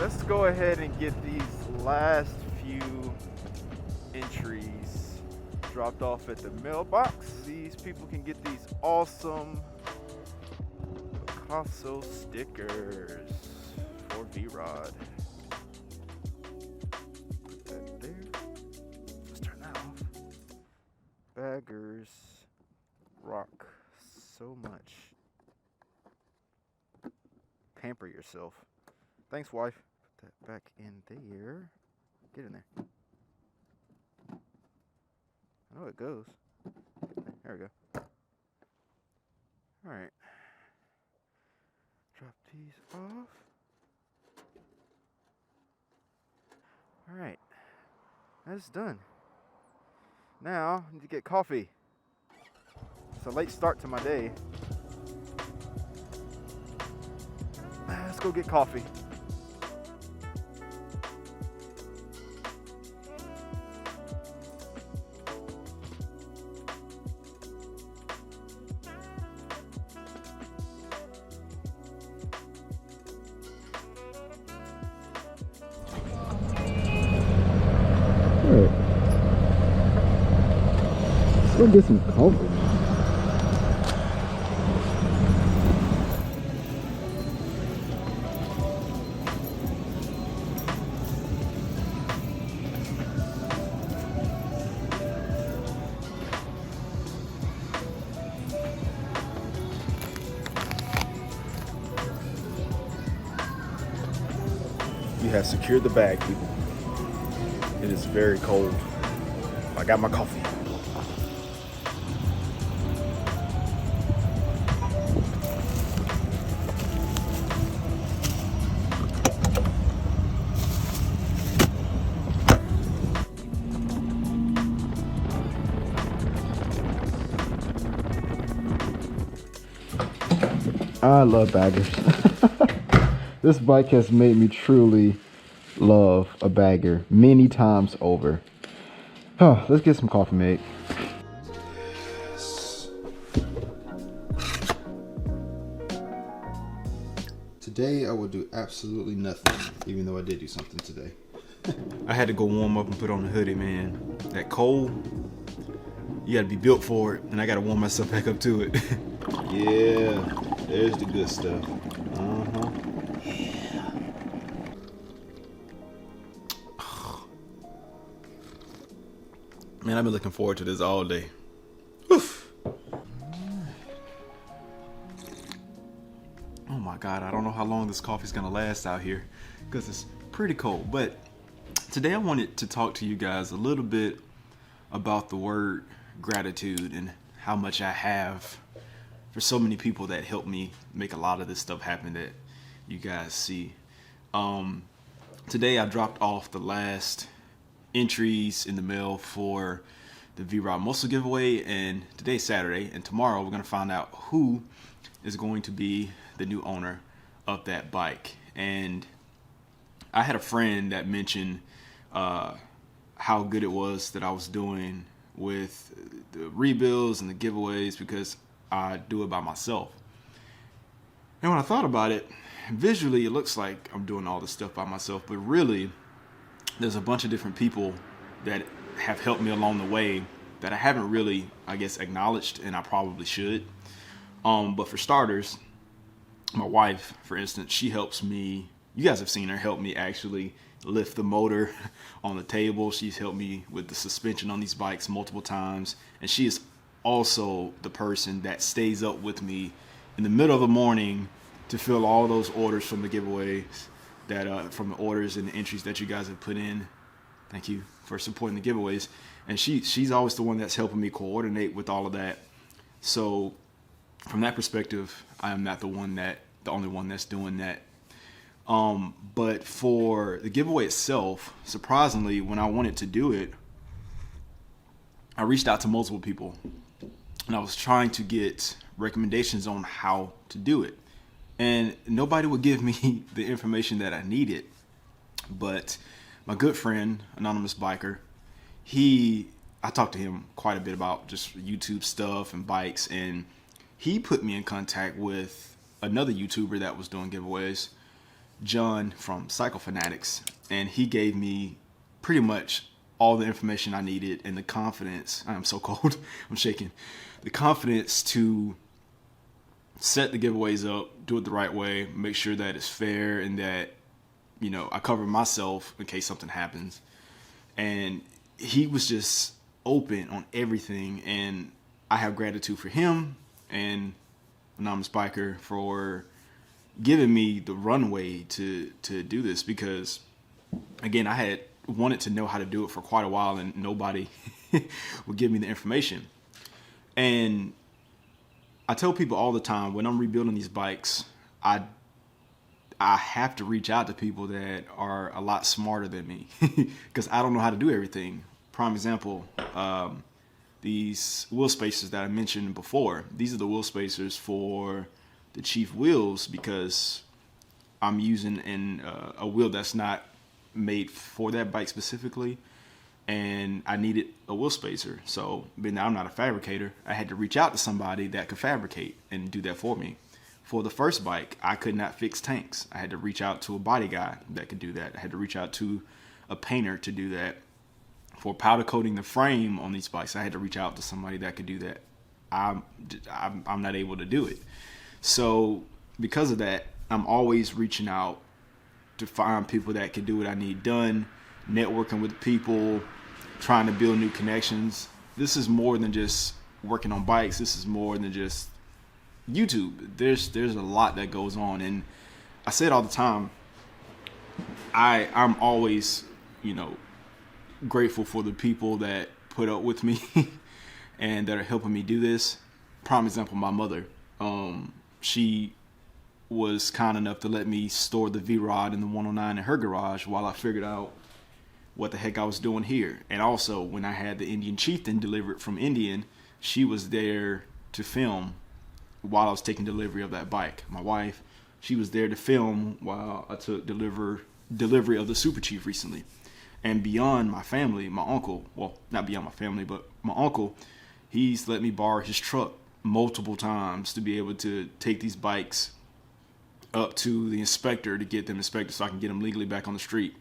let's go ahead and get these last few entries dropped off at the mailbox. These people can get these awesome Bicasso stickers for V-Rod. Put that there. Let's turn that off. Baggers rock so much. Pamper yourself. Thanks, wife. Put that back in there. Get in there. I know it goes. There we go. Alright. Drop these off. Alright. That's done. Now, I need to get coffee. It's a late start to my day. Let's go get coffee. Alright. Let's go get some coffee. You have secured the bag, people. It is very cold. I got my coffee. I love baggers. This bike has made me truly love a bagger many times over. Oh, let's get some coffee made. Today I will do absolutely nothing, even though I did do something today. I had to go warm up and put on the hoodie, man. That cold, you gotta be built for it, and I gotta warm myself back up to it. Yeah, there's the good stuff. Man, I've been looking forward to this all day. Oof. Oh my God, I don't know how long this coffee's gonna last out here because it's pretty cold. But today I wanted to talk to you guys a little bit about the word gratitude and how much I have for so many people that helped me make a lot of this stuff happen that you guys see. Today I dropped off the last entries in the mail for the V-Rod Muscle giveaway, and today's Saturday, and tomorrow we're going to find out who is going to be the new owner of that bike. And I had a friend that mentioned how good it was that I was doing with the rebuilds and the giveaways because I do it by myself. And when I thought about it, visually it looks like I'm doing all this stuff by myself, but really there's a bunch of different people that have helped me along the way that I haven't really, I guess, acknowledged, and I probably should. But for starters, my wife, for instance, she helps me. You guys have seen her help me actually lift the motor on the table. She's helped me with the suspension on these bikes multiple times. And she is also the person that stays up with me in the middle of the morning to fill all those orders from the giveaways, that from the orders and the entries that you guys have put in. Thank you for supporting the giveaways. And she's always the one that's helping me coordinate with all of that. So from that perspective, I am not the only one that's doing that. But for the giveaway itself, surprisingly, when I wanted to do it, I reached out to multiple people and I was trying to get recommendations on how to do it. And nobody would give me the information that I needed. But my good friend, Anonymous Biker, I talked to him quite a bit about just YouTube stuff and bikes, and he put me in contact with another YouTuber that was doing giveaways. John from Cycle Fanatics, and he gave me pretty much all the information I needed and the confidence. I'm so cold. I'm shaking. The confidence to set the giveaways up, do it the right way, make sure that it's fair and that, you know, I cover myself in case something happens. And he was just open on everything, and I have gratitude for him and Anonymous Biker for giving me the runway to do this, because again, I had wanted to know how to do it for quite a while and nobody would give me the information. And I tell people all the time when I'm rebuilding these bikes, I have to reach out to people that are a lot smarter than me because I don't know how to do everything. Prime example, these wheel spacers that I mentioned before, these are the wheel spacers for the Chief wheels because I'm using a wheel that's not made for that bike specifically, and I needed a wheel spacer. So being that I'm not a fabricator, I had to reach out to somebody that could fabricate and do that for me. For the first bike, I could not fix tanks. I had to reach out to a body guy that could do that. I had to reach out to a painter to do that. For powder coating the frame on these bikes, I had to reach out to somebody that could do that. I'm not able to do it. So because of that, I'm always reaching out to find people that can do what I need done, networking with people, trying to build new connections. This is more than just working on bikes. This is more than just YouTube. There's a lot that goes on, and I say it all the time. I'm always, grateful for the people that put up with me and that are helping me do this. Prime example, my mother. She was kind enough to let me store the V-Rod in the 109 in her garage while I figured out what the heck I was doing here. And also, when I had the Indian Chieftain delivered from Indian, she was there to film while I was taking delivery of that bike. My wife, she was there to film while I took delivery of the Super Chief recently. And beyond my family, my uncle, well, not beyond my family, but my uncle, he's let me borrow his truck multiple times to be able to take these bikes up to the inspector to get them inspected so I can get them legally back on the street.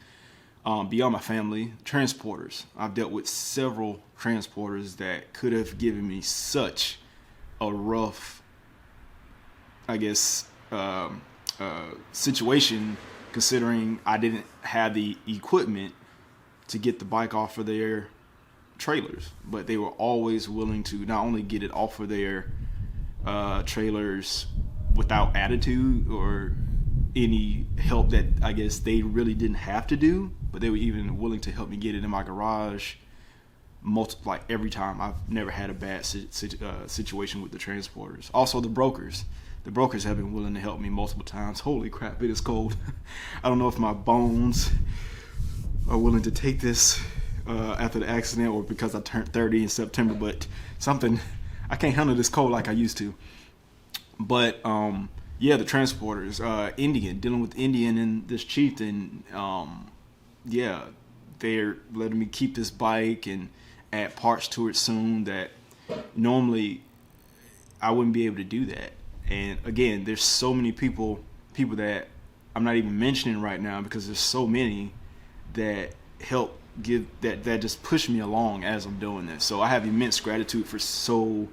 Beyond my family, transporters. I've dealt with several transporters that could have given me such a rough, situation, considering I didn't have the equipment to get the bike off of their trailers. But they were always willing to not only get it off of their trailers without attitude or any help that I guess they really didn't have to do, but they were even willing to help me get it in my garage every time. I've never had a bad situation with the transporters. Also the brokers. The brokers have been willing to help me multiple times. Holy crap, it is cold. I don't know if my bones are willing to take this after the accident or because I turned 30 in September, but I can't handle this cold like I used to. But the transporters, dealing with Indian and this Chieftain, they're letting me keep this bike and add parts to it soon that normally I wouldn't be able to do that. And again, there's so many people that I'm not even mentioning right now because there's so many that help give that just push me along as I'm doing this. So I have immense gratitude for so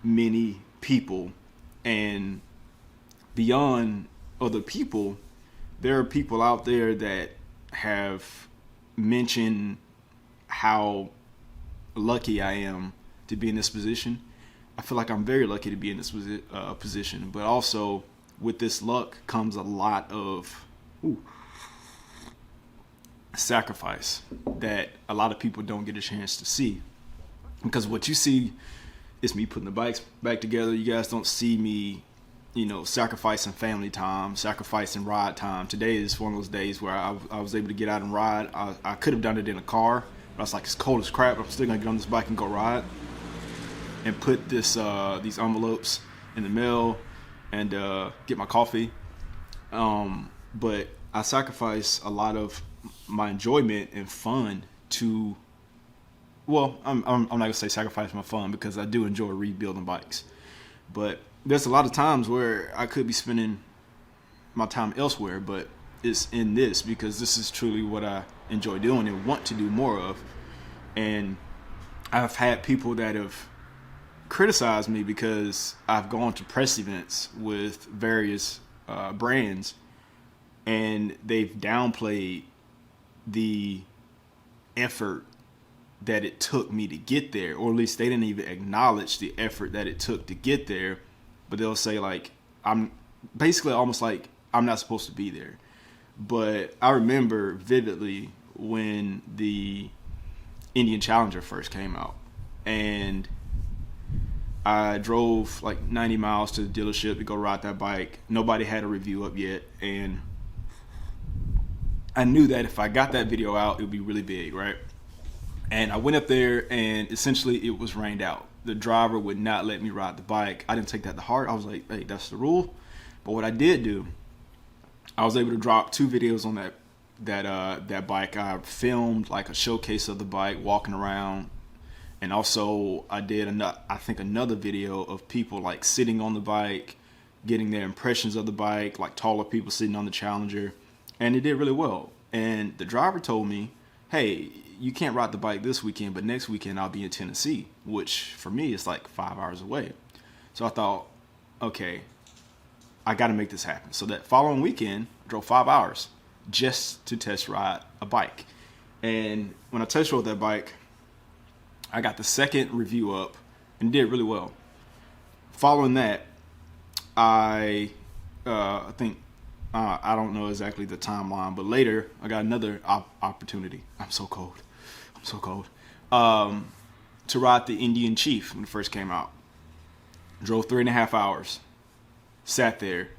many people. And beyond other people, there are people out there that have mentioned how lucky I am to be in this position. I feel like I'm very lucky to be in this position, but also with this luck comes a lot of sacrifice that a lot of people don't get a chance to see. Because what you see is me putting the bikes back together. You guys don't see me, sacrificing family time, sacrificing ride time. Today is one of those days where I was able to get out and ride. I could have done it in a car, but I was like, it's cold as crap. I'm still gonna get on this bike and go ride and put these envelopes in the mail and get my coffee. But I sacrifice a lot of my enjoyment and fun to. Well, I'm not gonna say sacrifice my fun because I do enjoy rebuilding bikes, but there's a lot of times where I could be spending my time elsewhere, but it's in this because this is truly what I enjoy doing and want to do more of. And I've had people that have criticized me because I've gone to press events with various brands, and they've downplayed the effort that it took me to get there, or at least they didn't even acknowledge the effort that it took to get there. But they'll say like, I'm basically almost like I'm not supposed to be there. But I remember vividly when the Indian Challenger first came out, and I drove like 90 miles to the dealership to go ride that bike. Nobody had a review up yet, and I knew that if I got that video out, it would be really big, right? And I went up there, and essentially it was rained out. The driver would not let me ride the bike. I didn't take that to heart. I was like, hey, that's the rule. But what I did do, I was able to drop 2 videos on that bike. I filmed like a showcase of the bike, walking around, and also I did another video of people like sitting on the bike, getting their impressions of the bike, like taller people sitting on the Challenger, and it did really well. And the driver told me, hey, you can't ride the bike this weekend, but next weekend I'll be in Tennessee, which for me is like 5 hours away. So I thought, okay, I got to make this happen. So that following weekend, I drove 5 hours just to test ride a bike. And when I test rode that bike, I got the second review up and did really well. Following that, I think, I don't know exactly the timeline, but later I got another opportunity. I'm so cold. To ride the Indian Chief when it first came out. Drove 3.5 hours. Sat there.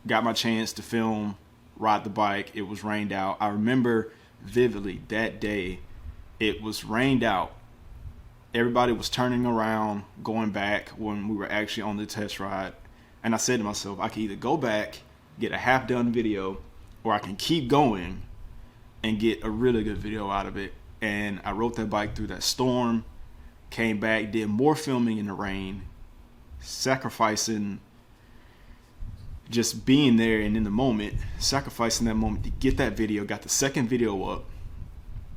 Got my chance to film, ride the bike. It was rained out. I remember vividly that day. It was rained out. Everybody was turning around, going back when we were actually on the test ride. And I said to myself, I can either go back, get a half-done video, or I can keep going and get a really good video out of it. And I rode that bike through that storm, came back, did more filming in the rain, sacrificing just being there and in the moment, sacrificing that moment to get that video. Got the second video up.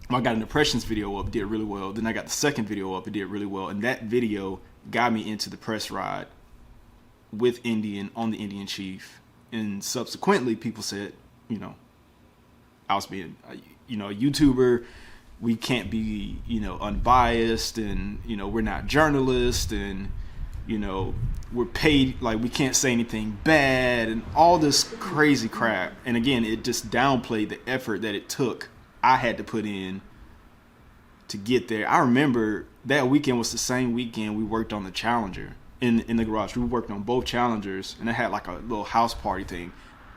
I got an impressions video up, did really well. Then I got the second video up, it did really well. And that video got me into the press ride with Indian on the Indian Chief. And subsequently, people said, you know, I was being, you know, a YouTuber. We can't be, you know, unbiased, and, you know, we're not journalists, and, you know, we're paid, like, we can't say anything bad, and all this crazy crap. And again, it just downplayed the effort that it took, I had to put in to get there. I remember that weekend was the same weekend we worked on the Challenger in the garage. We worked on both Challengers, and I had like a little house party thing.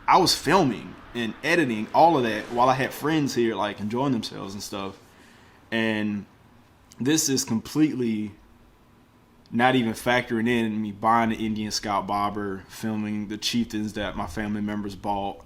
I was filming and editing all of that while I had friends here like enjoying themselves and stuff. And this is completely not even factoring in me buying the Indian Scout Bobber, filming the chieftains that my family members bought.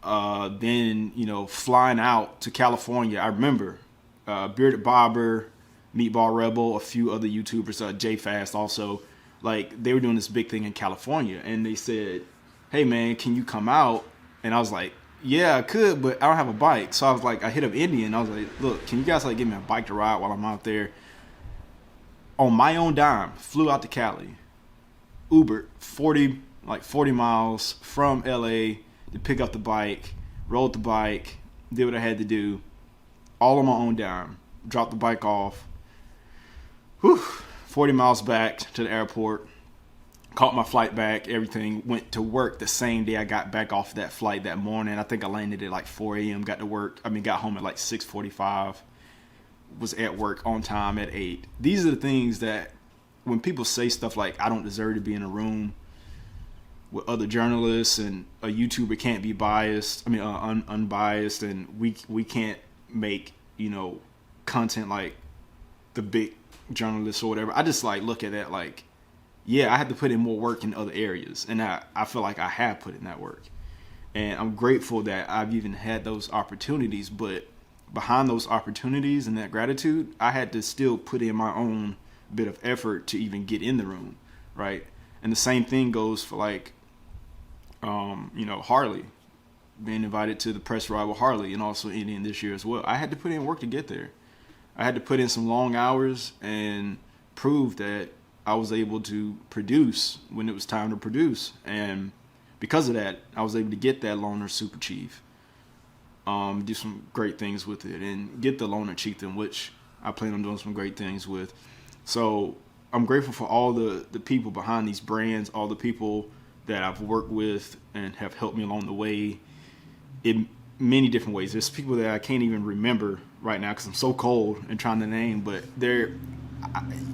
Then, you know, flying out to California. I remember Bearded Bobber, Meatball Rebel, a few other YouTubers, J Fast also. Like, they were doing this big thing in California, and they said, hey man, can you come out? And I was like, yeah, I could, but I don't have a bike. So I was like, I hit up Indian. I was like, look, can you guys like give me a bike to ride while I'm out there? On my own dime, flew out to Cali, Ubered 40 miles from LA to pick up the bike, rode the bike, did what I had to do, all on my own dime, dropped the bike off, 40 miles back to the airport, caught my flight back, everything, went to work the same day I got back off that flight that morning. I think I landed at like 4 a.m., got home at like 6:45, was at work on time at 8. These are the things that when people say stuff like, I don't deserve to be in a room with other journalists, and a YouTuber can't be biased, unbiased, and we can't make, you know, content like the big journalists or whatever. I just like look at that like, yeah, I had to put in more work in other areas, and I feel like I have put in that work, and I'm grateful that I've even had those opportunities. But behind those opportunities and that gratitude, I had to still put in my own bit of effort to even get in the room, right? And the same thing goes for like, you know, Harley. being invited to the press ride with Harley and also Indian this year as well. I had to put in work to get there. I had to put in some long hours and prove that I was able to produce when it was time to produce. And because of that, I was able to get that Loner Super Chief, do some great things with it, and get the Loner Chieftain, which I plan on doing some great things with. So I'm grateful for all the people behind these brands, all the people that I've worked with and have helped me along the way in many different ways. There's people that I can't even remember right now because I'm so cold and trying to name, but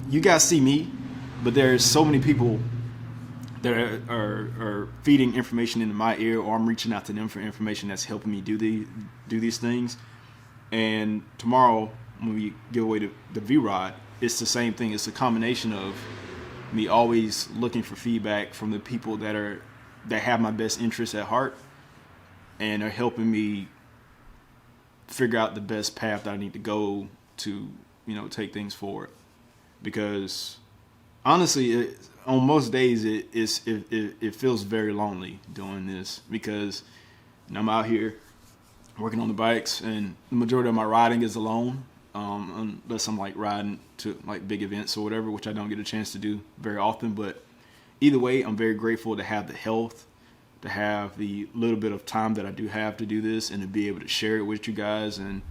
you guys see me, but there's so many people that are feeding information into my ear, or I'm reaching out to them for information that's helping me do these things. And tomorrow, when we give away the V-Rod, it's the same thing. It's a combination of me always looking for feedback from the people that have my best interests at heart and are helping me figure out the best path that I need to go to, take things forward. Because honestly, on most days it feels very lonely doing this, because I'm out here working on the bikes, and the majority of my riding is alone, unless I'm like riding to like big events or whatever, which I don't get a chance to do very often. But either way, I'm very grateful to have the health, to have the little bit of time that I do have to do this, and to be able to share it with you guys. And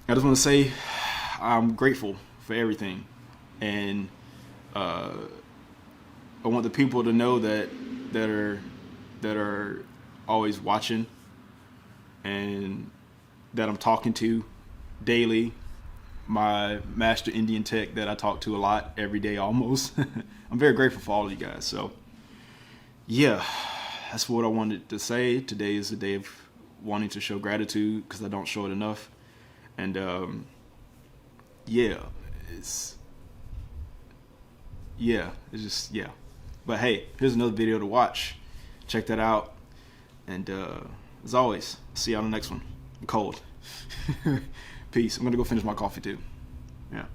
I just want to say I'm grateful for everything, and I want the people to know that are always watching and that I'm talking to daily. My master Indian tech that I talk to a lot every day almost. I'm very grateful for all of you guys. So yeah, that's what I wanted to say. Today is the day of wanting to show gratitude, because I don't show it enough. And it's just. But hey, here's another video to watch. Check that out. And as always, see you on the next one. I'm cold. Peace. I'm gonna go finish my coffee too. Yeah.